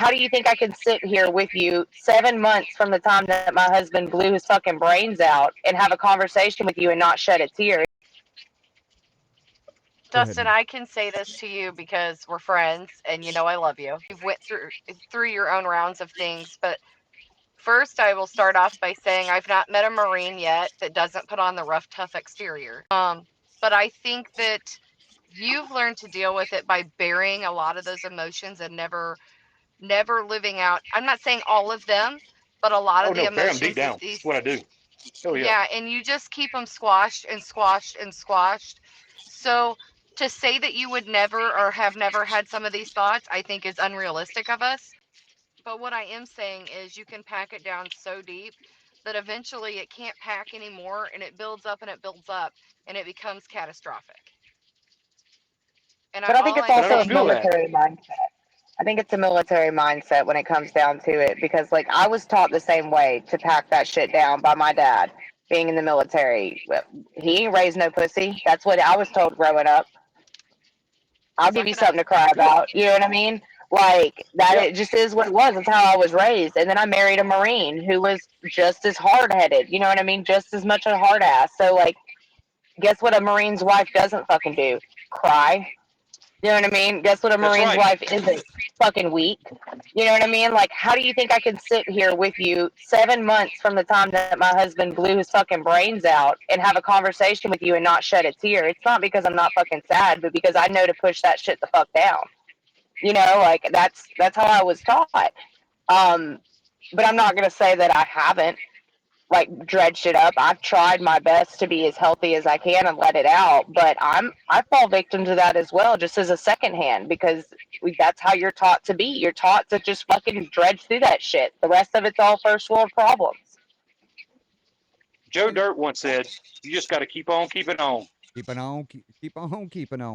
how do you think I can sit here with you 7 months from the time that my husband blew his fucking brains out and have a conversation with you and not shed a tear? Dustin, I can say this to you because we're friends and you know I love you. You've went through your own rounds of things, but first I will start off by saying I've not met a Marine yet that doesn't put on the rough, tough exterior. But I think that you've learned to deal with it by burying a lot of those emotions and never living out. I'm not saying all of them, but a lot Oh of the no, bear them deep emotions down. that That's these what I do. Oh yeah. yeah, and you just keep them squashed and squashed and squashed. So to say that you would never or have never had some of these thoughts, I think is unrealistic of us. But what I am saying is you can pack it down so deep that eventually it can't pack anymore and it builds up and it builds up and it becomes catastrophic. And But I think all it's I'm But I also don't a saying feel is that. military mindset. I think it's a military mindset when it comes down to it because, like, I was taught the same way to pack that shit down by my dad being in the military. He ain't raised no pussy. That's what I was told growing up. I'll give suck you it up. something to cry about. You know what I mean? Like, that Yep. it just is what it was. That's how I was raised. And then I married a Marine who was just as hard headed. You know what I mean? Just as much a hard ass. So, like, guess what a Marine's wife doesn't fucking do? Cry. You know what I mean? Guess what a That's Marine's right. wife isn't? Fucking weak. You know what I mean? Like, how do you think I can sit here with you 7 months from the time that my husband blew his fucking brains out and have a conversation with you and not shed a tear? It's not because I'm not fucking sad, but because I know to push that shit the fuck down. You know, like that's how I was taught. Um, but I'm not gonna say that I haven't like dredged it up. I've tried my best to be as healthy as I can and let it out, but I fall victim to that as well, just as a second hand because that's how you're taught to be. You're taught to just fucking dredge through that shit. The rest of it's all first world problems. Joe Dirt once said, "You just got to keep on keeping on." Keep on, keep on keeping on.